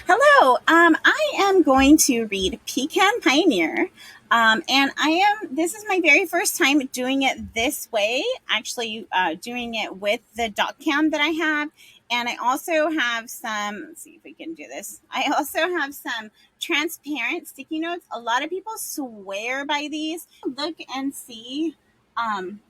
Hello. I am going to read Pecan Pioneer. And this is my very first time doing it this way, actually doing it with the dot cam that I have. And I also have some, let's see if we can do this. I also have some transparent sticky notes. A lot of people swear by these. Look and see.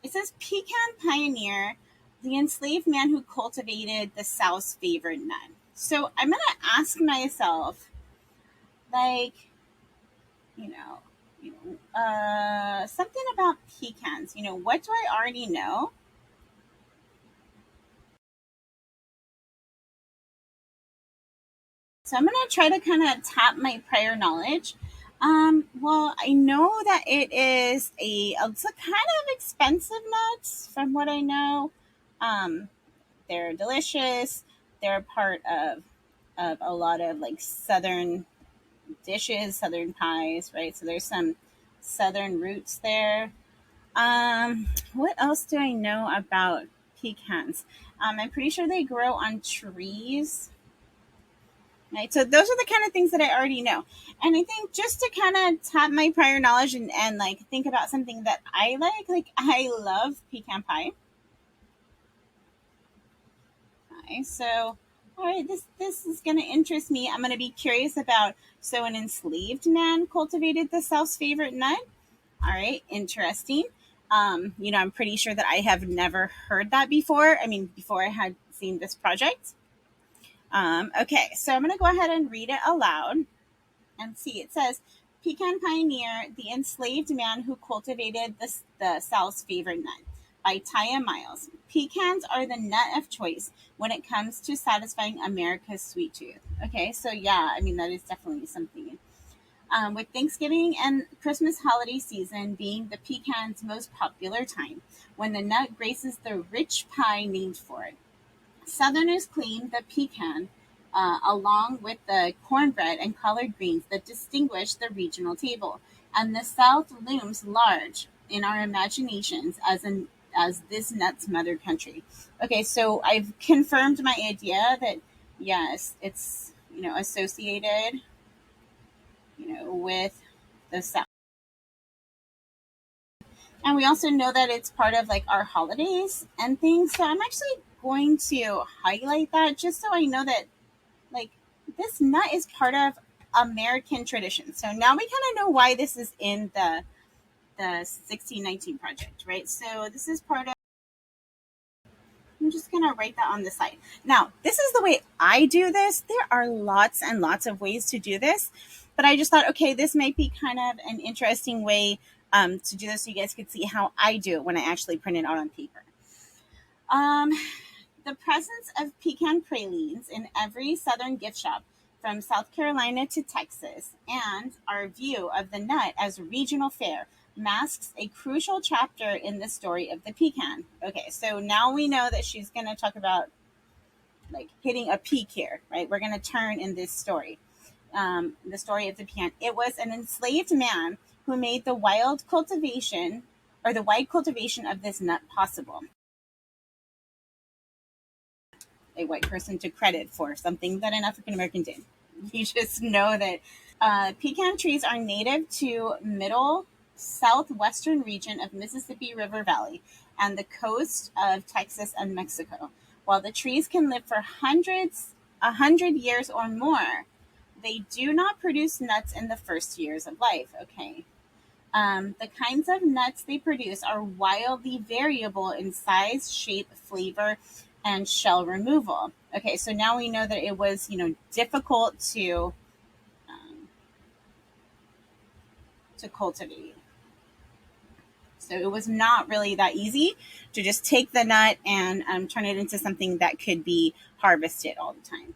It says Pecan Pioneer, the enslaved man who cultivated the South's favorite nut. So I'm gonna ask myself, like, you know, something about pecans. What do I already know? So I'm gonna try to kind of tap my prior knowledge. Well, I know that it's a kind of expensive nuts from what I know. Um, they're delicious. They're a part of a lot of like southern dishes, southern pies, right? So there's some southern roots there. What else do I know about pecans? I'm pretty sure they grow on trees, right? So those are the kind of things that I already know. And I think just to kind of tap my prior knowledge and like think about something that I like I love pecan pie. Okay, so all right, this is going to interest me. I'm going to be curious about, so an enslaved man cultivated the South's favorite nut. All right, interesting. I'm pretty sure that I have never heard that before. I mean, before I had seen this project. Okay, so I'm going to go ahead and read it aloud and see. It says, Pecan Pioneer, the enslaved man who cultivated the South's favorite nut by Taya Miles. Pecans are the nut of choice when it comes to satisfying America's sweet tooth. Okay, so yeah, I mean, that is definitely something. With Thanksgiving and Christmas holiday season being the pecan's most popular time, when the nut graces the rich pie named for it. Southerners claim the pecan, along with the cornbread and collard greens that distinguish the regional table, and the South looms large in our imaginations as this nut's mother country. Okay, so I've confirmed my idea that yes, it's associated with the South. And we also know that it's part of like our holidays and things. So I'm actually going to highlight that just so I know that like this nut is part of American tradition. So now we kind of know why this is in the 1619 project, right? So this is part of. I'm just gonna write that on the side. Now, this is the way I do this. There are lots and lots of ways to do this, but I just thought, okay, this might be kind of an interesting way to do this, so you guys could see how I do it when I actually print it out on paper. Um, the presence of pecan pralines in every Southern gift shop, from South Carolina to Texas, and our view of the nut as a regional fare masks a crucial chapter in the story of the pecan. Okay, so now we know that she's going to talk about like hitting a peak here, right? We're going to turn in this story, the story of the pecan. It was an enslaved man who made the wide cultivation of this nut possible. A white person to credit for something that an African American did. You just know that pecan trees are native to middle southwestern region of Mississippi River Valley and the coast of Texas and Mexico. While the trees can live for 100 years or more, they do not produce nuts in the first years of life. Okay. The kinds of nuts they produce are wildly variable in size, shape, flavor, and shell removal. Okay, so now we know that it was, difficult um, to cultivate. So it was not really that easy to just take the nut and turn it into something that could be harvested all the time.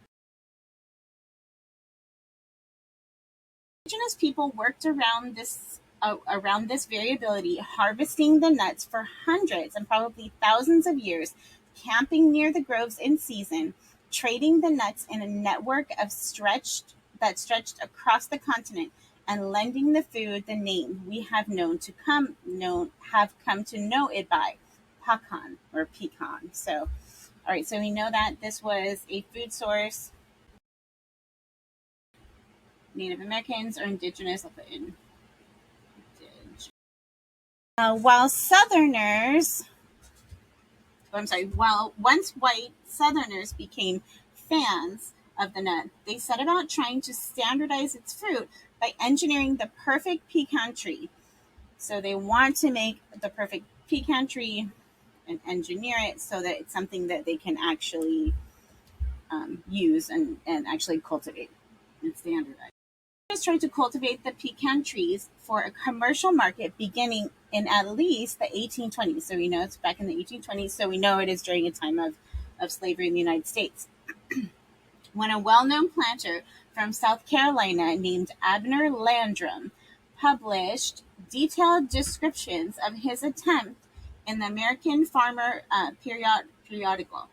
Indigenous people worked around this variability, harvesting the nuts for hundreds and probably thousands of years, camping near the groves in season, trading the nuts in a network that stretched across the continent, and lending the food the name we have come to know it by, pecan or pecan. So, all right, so we know that this was a food source Native Americans or indigenous. I'll put in while Southerners, I'm sorry, while once white Southerners became fans of the nut, they set about trying to standardize its fruit by engineering the perfect pecan tree. So they want to make the perfect pecan tree and engineer it so that it's something that they can actually use and actually cultivate and standardize. Tried to cultivate the pecan trees for a commercial market beginning in at least the 1820s. So we know it's back in the 1820s. So we know it is during a time of slavery in the United States. When a well-known planter from South Carolina named Abner Landrum published detailed descriptions of his attempt in the American Farmer periodical.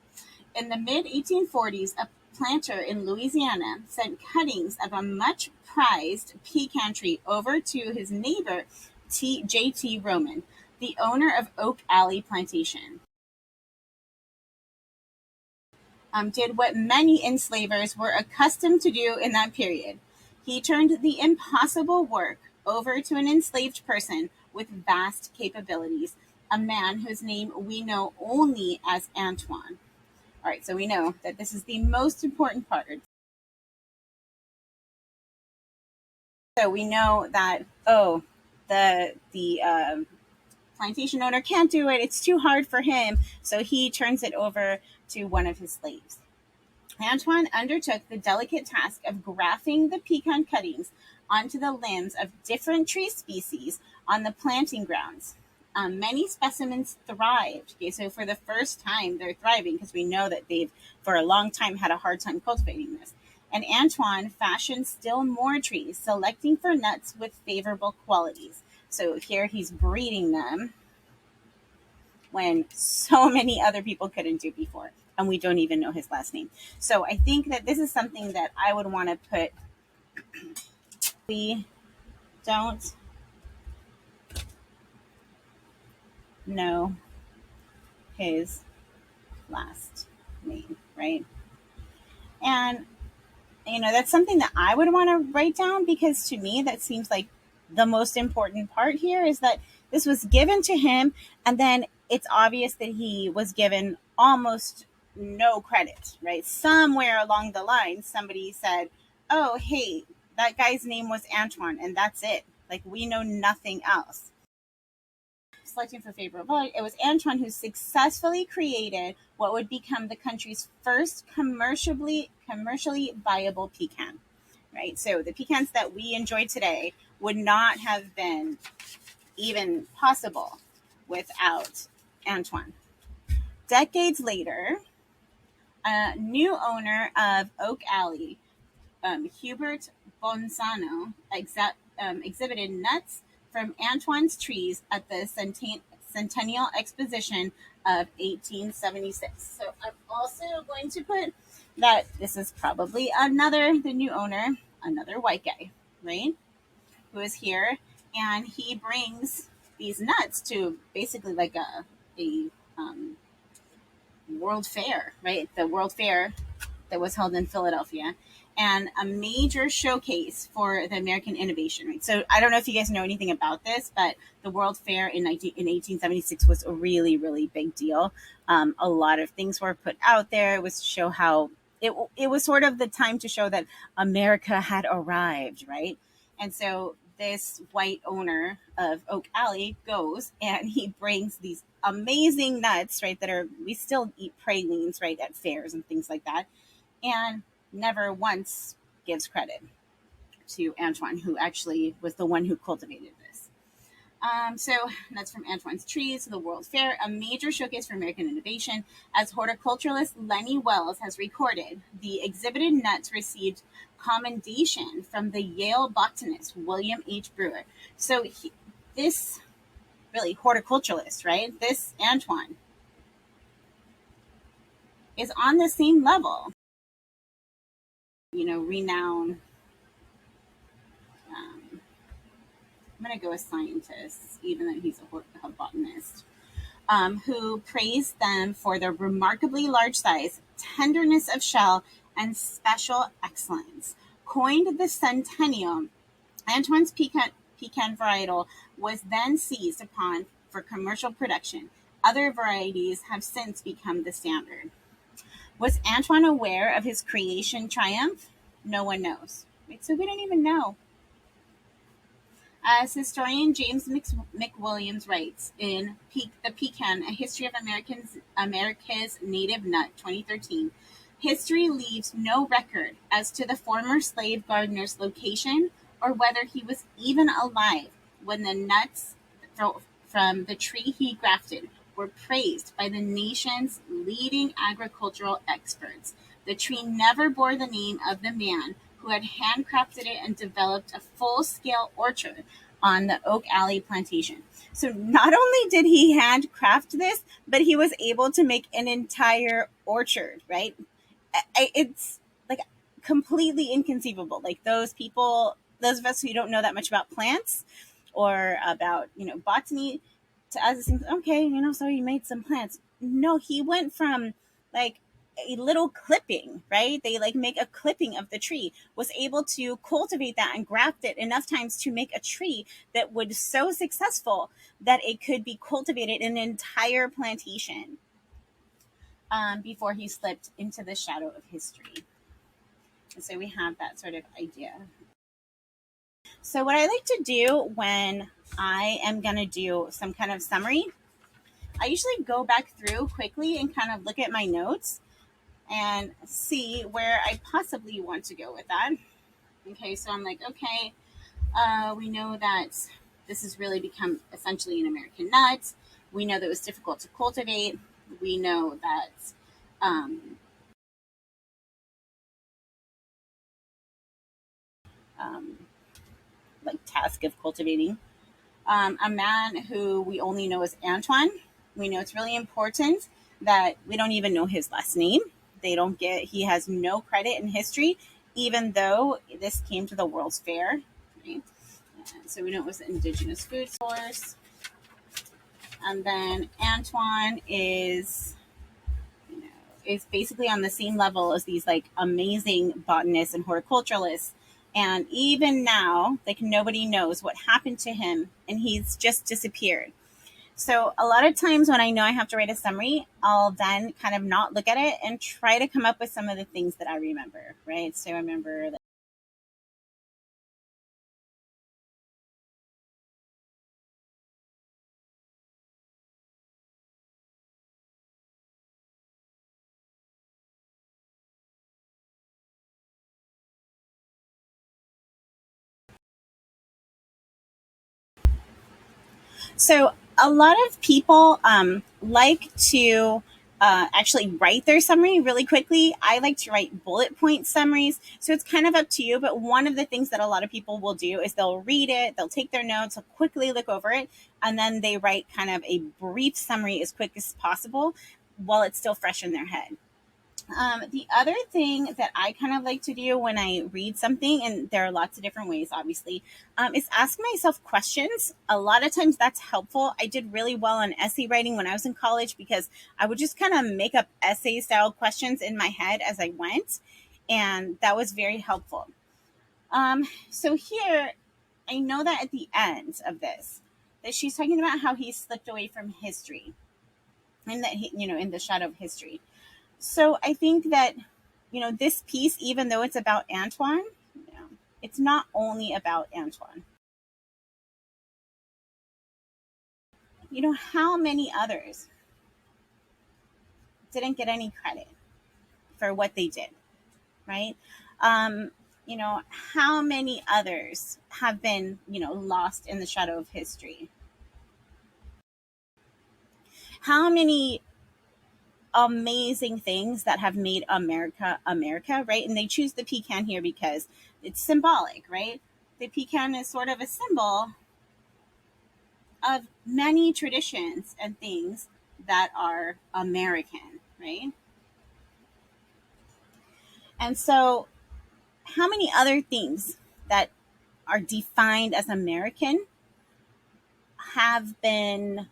In the mid-1840s, a planter in Louisiana sent cuttings of a much prized pecan tree over to his neighbor, J.T. Roman, the owner of Oak Alley Plantation. Did what many enslavers were accustomed to do in that period. He turned the impossible work over to an enslaved person with vast capabilities, a man whose name we know only as Antoine. All right, so we know that this is the most important part. So we know that, the plantation owner can't do it. It's too hard for him. So he turns it over to one of his slaves. Antoine undertook the delicate task of grafting the pecan cuttings onto the limbs of different tree species on the planting grounds. Many specimens thrived. Okay, so for the first time, they're thriving because we know that they've, for a long time, had a hard time cultivating this. And Antoine fashioned still more trees, selecting for nuts with favorable qualities. So here he's breeding them when so many other people couldn't do before. And we don't even know his last name. So I think that this is something that I would want to put. We don't know his last name, right? And that's something that I would want to write down because to me that seems like the most important part here is that this was given to him and then it's obvious that he was given almost no credit, right? Somewhere along the line somebody said, "Oh, hey, that guy's name was Antoine," and that's it. Like we know nothing else. Selecting for favorable, it was Antoine who successfully created what would become the country's first commercially viable pecan. Right, so the pecans that we enjoy today would not have been even possible without Antoine. Decades later, a new owner of Oak Alley, Hubert Bonzano, exhibited nuts from Antoine's trees at the Centennial Exposition of 1876. So I'm also going to put that this is probably the new owner, another white guy, right, who is here, and he brings these nuts to basically like a World Fair, right? The World Fair that was held in Philadelphia, and a major showcase for the American innovation. Right? So I don't know if you guys know anything about this, but the World Fair in 1876 was a really, really big deal. A lot of things were put out there. It was to show how it was sort of the time to show that America had arrived, right? And so this white owner of Oak Alley goes and he brings these amazing nuts, right? We still eat pralines, right, at fairs and things like that, and never once gives credit to Antoine, who actually was the one who cultivated this. So that's from Antoine's Trees to the World Fair, a major showcase for American innovation. As horticulturalist Lenny Wells has recorded, the exhibited nuts received commendation from the Yale botanist William H. Brewer. So this really horticulturalist, right? This Antoine is on the same level, renowned. I'm going to go with scientists, even though he's a botanist, who praised them for their remarkably large size, tenderness of shell, and special excellence. coined the centennial. Antoine's pecan varietal was then seized upon for commercial production. Other varieties have since become the standard. Was Antoine aware of his creation triumph? No one knows. Right, so we don't even know. As historian James McWilliams writes in The Pecan, A History of America's Native Nut, 2013, history leaves no record as to the former slave gardener's location or whether he was even alive when the nuts from the tree he grafted were praised by the nation's leading agricultural experts. The tree never bore the name of the man who had handcrafted it and developed a full-scale orchard on the Oak Alley plantation. So not only did he handcraft this, but he was able to make an entire orchard, right? It's like completely inconceivable. Like those people, those of us who don't know that much about plants or about, botany, to us it seems okay, so he made some plants. No, he went from like a little clipping, right? They like make a clipping of the tree, was able to cultivate that and graft it enough times to make a tree that was so successful that it could be cultivated in an entire plantation, before he slipped into the shadow of history. And so we have that sort of idea. So, what I like to do when I am going to do some kind of summary, I usually go back through quickly and kind of look at my notes and see where I possibly want to go with that. Okay, so I'm like, okay, we know that this has really become essentially an American nut. We know that it was difficult to cultivate. We know that um, um, like task of cultivating. A man who we only know as Antoine. We know it's really important that we don't even know his last name. He has no credit in history, even though this came to the World's Fair. Right? And so we know it was the indigenous food source. And then Antoine is basically on the same level as these like amazing botanists and horticulturalists. And even now, like nobody knows what happened to him, and he's just disappeared. So a lot of times when I know I have to write a summary, I'll then kind of not look at it and try to come up with some of the things that I remember, right? So I remember that. So a lot of people like to actually write their summary really quickly. I like to write bullet point summaries. So it's kind of up to you. But one of the things that a lot of people will do is they'll read it, they'll take their notes, they'll quickly look over it, and then they write kind of a brief summary as quick as possible while it's still fresh in their head. The other thing that I kind of like to do when I read something, and there are lots of different ways, obviously, is ask myself questions. A lot of times that's helpful. I did really well on essay writing when I was in college because I would just kind of make up essay style questions in my head as I went, and that was very helpful. So here, I know that at the end of this, that she's talking about how he slipped away from history, and that he, in the shadow of history. So I think that, this piece, even though it's about Antoine, it's not only about Antoine. How many others didn't get any credit for what they did, right? Um, how many others have been, lost in the shadow of history? How many amazing things that have made America America, right? And they choose the pecan here because it's symbolic, right? The pecan is sort of a symbol of many traditions and things that are American, right? And so, how many other things that are defined as American have been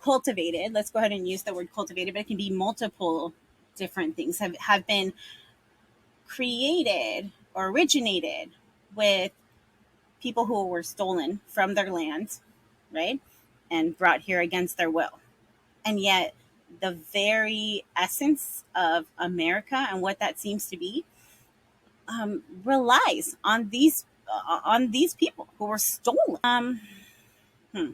cultivated? Let's go ahead and use the word cultivated, but it can be multiple different things have been created or originated with people who were stolen from their land, right? And brought here against their will. And yet, the very essence of America and what that seems to be relies on these people who were stolen. Hmm.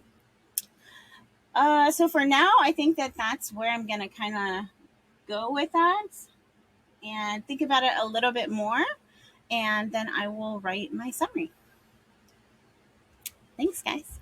So for now, I think that that's where I'm gonna kind of go with that and think about it a little bit more, and then I will write my summary. Thanks, guys.